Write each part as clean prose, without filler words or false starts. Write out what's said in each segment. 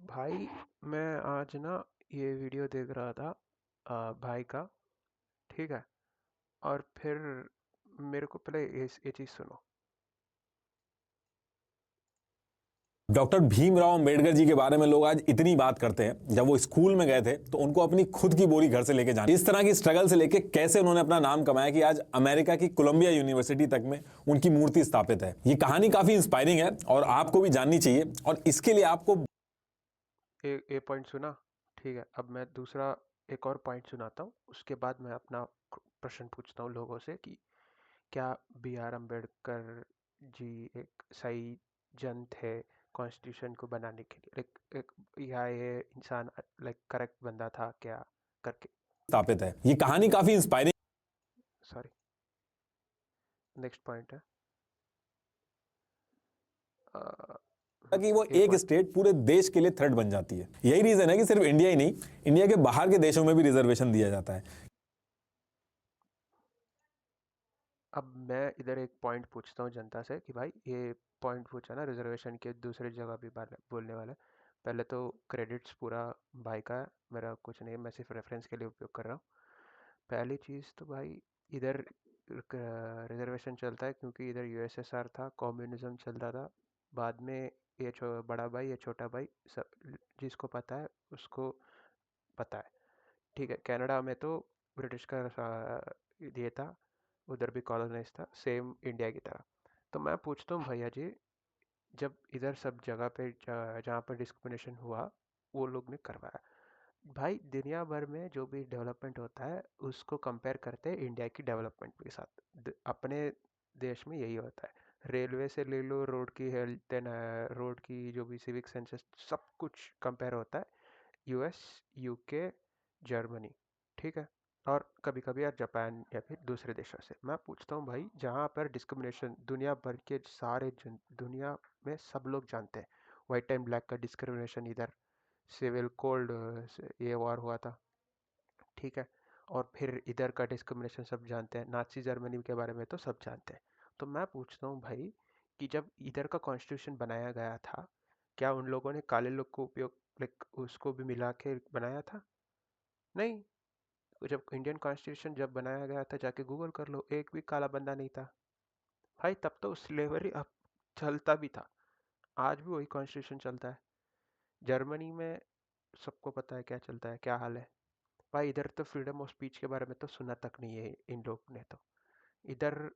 भाई, मैं आज ना ये वीडियो देख रहा था भाई का। ठीक है। और फिर मेरे को पहले ये चीज़ सुनो। डॉक्टर भीमराव अंबेडकर जी के बारे में लोग आज इतनी बात करते हैं। जब वो स्कूल में गए थे तो उनको अपनी खुद की बोरी घर से लेके जानी, इस तरह की स्ट्रगल से लेके कैसे उन्होंने अपना नाम कमाया कि आज अमेरिका की कोलंबिया यूनिवर्सिटी तक में उनकी मूर्ति स्थापित है। ये कहानी काफी इंस्पायरिंग है और आपको भी जाननी चाहिए। और इसके लिए आपको ये पॉइंट सुना। ठीक है, अब मैं दूसरा एक और पॉइंट सुनाता हूँ, उसके बाद मैं अपना प्रश्न पूछता हूँ लोगों से कि क्या बी आर अम्बेडकर जी एक सही जन थे कॉन्स्टिट्यूशन को बनाने के लिए, एक या ये इंसान करेक्ट बंदा था क्या करके। स्थापित है। ये कहानी काफी इंस्पायरिंग सॉरी, नेक्स्ट पॉइंट है। कि वो ये एक पॉइंट। स्टेट पूरे देश के लिए थ्रेट बन जाती है। यही रीजन है कि सिर्फ इंडिया ही नहीं, इंडिया के बाहर के देशों में भी रिजर्वेशन दिया जाता है। अब मैं इधर एक पॉइंट पूछता हूँ जनता से कि भाई ये पॉइंट पूछा ना रिजर्वेशन के, दूसरी जगह भी बोलने वाला है। पहले तो क्रेडिट्स पूरा भाई का है, मेरा कुछ नहीं है, मैं सिर्फ रेफरेंस के लिए उपयोग कर रहा हूँ। पहली चीज़ तो भाई, इधर रिजर्वेशन चलता है क्योंकि इधर यूएसएसआर था, कम्युनिज्म चलता था। बाद में ये बड़ा भाई, ये छोटा भाई, सब जिसको पता है उसको पता है। ठीक है, कनाडा में तो ब्रिटिश का ये था, उधर भी कॉलोनाइज था सेम इंडिया की तरह। तो मैं पूछता हूँ भैया जी, जब इधर सब जगह पे जहाँ पर डिस्क्रिमिनेशन हुआ वो लोग ने करवाया। भाई दुनिया भर में जो भी डेवलपमेंट होता है उसको कंपेयर करते हैं इंडिया की डेवलपमेंट के साथ। अपने देश में यही होता है। रेलवे से ले लो, रोड की हेल्थ एंड रोड की जो भी सिविक सेंसेस, सब कुछ कंपेयर होता है यूएस, यूके, जर्मनी। ठीक है। और कभी कभी यार जापान या फिर दूसरे देशों से। मैं पूछता हूँ भाई, जहाँ पर डिस्क्रिमिनेशन दुनिया भर के सारे दुनिया में सब लोग जानते हैं, वाइट एंड ब्लैक का डिस्क्रिमिनेशन इधर, सिविल कोड, ये वॉर हुआ था। ठीक है। और फिर इधर का डिस्क्रिमिनेशन सब जानते हैं, नाची जर्मनी के बारे में तो सब जानते हैं। तो मैं पूछता हूँ भाई कि जब इधर का कॉन्स्टिट्यूशन बनाया गया था, क्या उन लोगों ने काले लोग को उपयोग उसको भी मिला के बनाया था? नहीं। जब इंडियन कॉन्स्टिट्यूशन जब बनाया गया था, जाके गूगल कर लो, एक भी काला बंदा नहीं था। भाई तब तो स्लेवरी अब चलता भी था, आज भी वही कॉन्स्टिट्यूशन चलता है। जर्मनी में सबको पता है क्या चलता है, क्या हाल है। भाई इधर तो फ्रीडम ऑफ स्पीच के बारे में तो सुना तक नहीं है इन लोग ने तो। इधर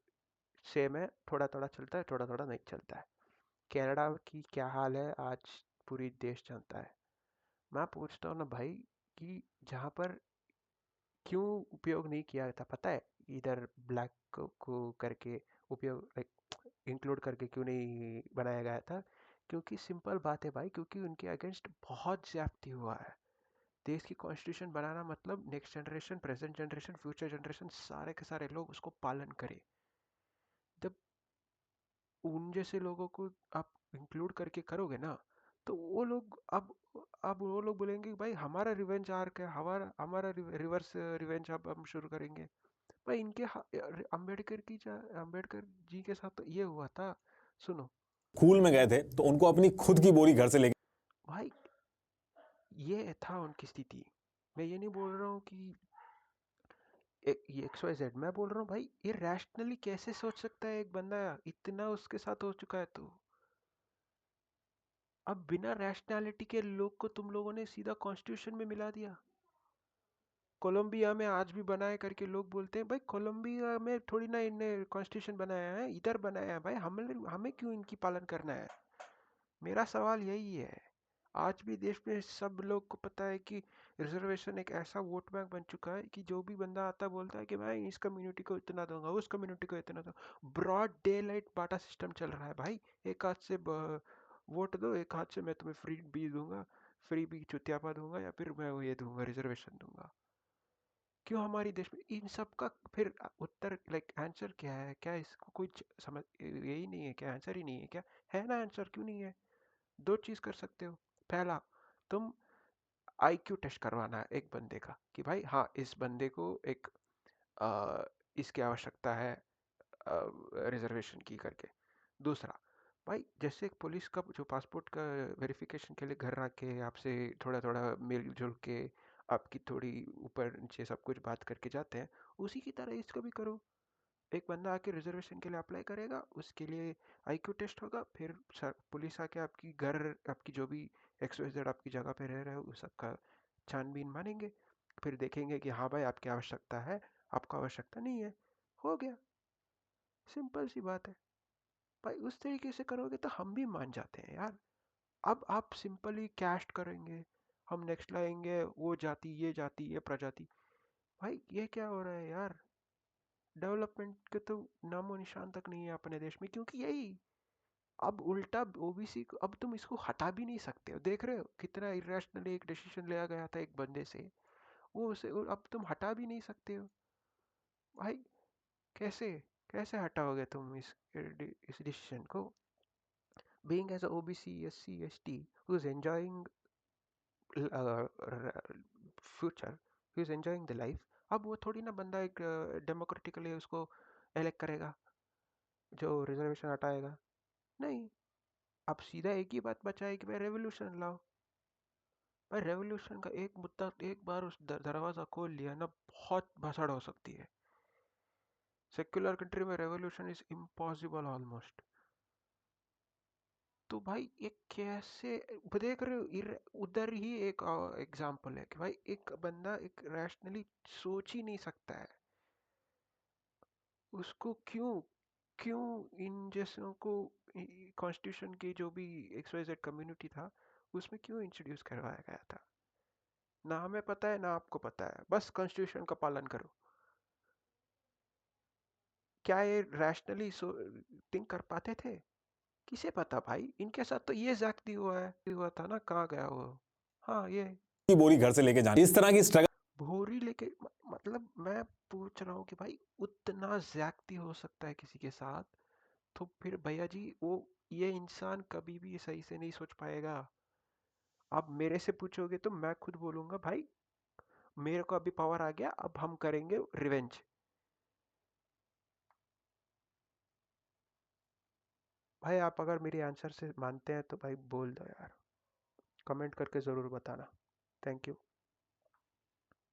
सेम है, थोड़ा थोड़ा चलता है, थोड़ा थोड़ा नहीं चलता है। कनाडा की क्या हाल है आज पूरी देश जानता है। मैं पूछता हूँ ना भाई कि जहाँ पर क्यों उपयोग नहीं किया था पता है, इधर ब्लैक को करके उपयोग इंक्लूड करके क्यों नहीं बनाया गया था? क्योंकि सिंपल बात है भाई, क्योंकि उनके अगेंस्ट बहुत ज्यादती हुआ है। देश की कॉन्स्टिट्यूशन बनाना मतलब next generation, present generation, future generation, सारे के सारे लोग उसको पालन करें। जब उन जैसे लोगों को आप इंक्लूड करके करोगे ना, तो वो लोग अब वो लोग बोलेंगे कि भाई हमारा रिवेंज आर्क है, हमारा हमारा रिवर्स रिवेंज अब हम शुरू करेंगे। भाई इनके अम्बेडकर जी के साथ तो ये हुआ था। सुनो स्कूल में गए थे तो उनको अपनी खुद की बोरी घर से लेके भाई, ये था उनकी स्थिति। मैं ये नहीं बोल रहा हूँ कि ये XYZ, मैं बोल रहा हूँ भाई ये रैशनली कैसे सोच सकता है एक बंदा, इतना उसके साथ हो चुका है तो। अब बिना रैशनैलिटी के लोग को तुम लोगों ने सीधा कॉन्स्टिट्यूशन में मिला दिया। कोलंबिया में आज भी बनाए करके लोग बोलते हैं, भाई कोलंबिया में थोड़ी ना इनने कॉन्स्टिट्यूशन बनाया है, इधर बनाया है। भाई हमें हमें क्यों इनकी पालन करना है? मेरा सवाल यही है। आज भी देश में सब लोग को पता है कि रिजर्वेशन एक ऐसा वोट बैंक बन चुका है कि जो भी बंदा आता है बोलता है कि मैं इस कम्युनिटी को इतना दूंगा, उस कम्युनिटी को इतना दूंगा। ब्रॉड डे लाइट बाटा सिस्टम चल रहा है भाई। एक हाथ से वोट दो, एक हाथ से मैं तुम्हें फ्री भी दूंगा, फ्री भी चुतियापा दूंगा, या फिर मैं वो ये दूंगा, रिजर्वेशन दूंगा। क्यों हमारी देश में इन सब का फिर उत्तर आंसर क्या है? क्या इसको कोई समझ यही नहीं है क्या? आंसर ही नहीं है क्या? है ना आंसर, क्यों नहीं है? दो चीज कर सकते हो। पहला, तुम आईक्यू टेस्ट करवाना है एक बंदे का कि भाई हाँ इस बंदे को एक इसकी आवश्यकता है रिजर्वेशन की करके। दूसरा, भाई जैसे एक पुलिस का जो पासपोर्ट का वेरिफिकेशन के लिए घर आके आपसे थोड़ा थोड़ा मिलजुल के आपकी थोड़ी ऊपर नीचे सब कुछ बात करके जाते हैं, उसी की तरह इसको भी करो। एक बंदा आके रिजर्वेशन के लिए अप्लाई करेगा, उसके लिए आईक्यू टेस्ट होगा, फिर पुलिस आके आपकी घर, आपकी जो भी XYZ आपकी जगह पे रह रहे हो उस सबका छानबीन मानेंगे। फिर देखेंगे कि हाँ भाई आपकी आवश्यकता है, आपको आवश्यकता नहीं है, हो गया। सिंपल सी बात है भाई। उस तरीके से करोगे तो हम भी मान जाते हैं यार। अब आप सिंपली कैस्ट करेंगे, हम नेक्स्ट लाएंगे वो जाति ये प्रजाति। भाई ये क्या हो रहा है यार? डेवलपमेंट के तो नामो निशान तक नहीं है अपने देश में, क्योंकि यही अब उल्टा ओबीसी को अब तुम इसको हटा भी नहीं सकते हो। देख रहे हो कितना इरेशनली एक डिसीजन लिया गया था एक बंदे से, वो उसे अब तुम हटा भी नहीं सकते हो। भाई कैसे कैसे हटाओगे तुम इस डिसीजन को? Being as a OBC SC ST who is enjoying future, who is enjoying the life, अब वो थोड़ी ना बंदा एक डेमोक्रेटिकली उसको एलेक्ट करेगा जो रिजर्वेशन हटाएगा। नहीं। अब सीधा एक ही बात बचा है कि भाई रेवोल्यूशन लाओ। भाई रेवोल्यूशन का एक मुद्दा एक बार उस दरवाजा खोल लिया ना, बहुत भसड़ हो सकती है। सेक्युलर कंट्री में रेवोल्यूशन इज इम्पॉसिबल ऑलमोस्ट। तो भाई ये कैसे देख रहे हो? उधर ही एक एग्जाम्पल है कि भाई एक बंदा एक रैशनली सोच ही नहीं सकता है, उसको क्यों क्यों इन जैसों को कॉन्स्टिट्यूशन की जो भी XYZ कम्युनिटी था उसमें क्यों इंट्रोड्यूस करवाया गया था? ना हमें पता है ना आपको पता है, बस कॉन्स्टिट्यूशन का पालन करो। क्या ये रैशनली थिंक कर पाते थे? किसे पता भाई, इनके साथ तो ये ज्यादती हुआ था ना, कहाँ गया वो? हाँ ये की बोरी घर से लेके जानी, इस तरह की स्ट्रगल भोरी लेके मतलब मैं पूछ रहा हूँ कि भाई उतना ज्यादती हो सकता है किसी के साथ, तो फिर भैया जी वो ये इंसान कभी भी सही से नहीं सोच पाएगा। आप मेरे से पूछोगे तो मैं खुद बोलूंगा भाई मेरे को अभी पावर आ गया, अब हम करेंगे रिवेंज। भाई आप अगर मेरे आंसर से मानते हैं तो भाई बोल दो यार, कमेंट करके ज़रूर बताना। Thank you.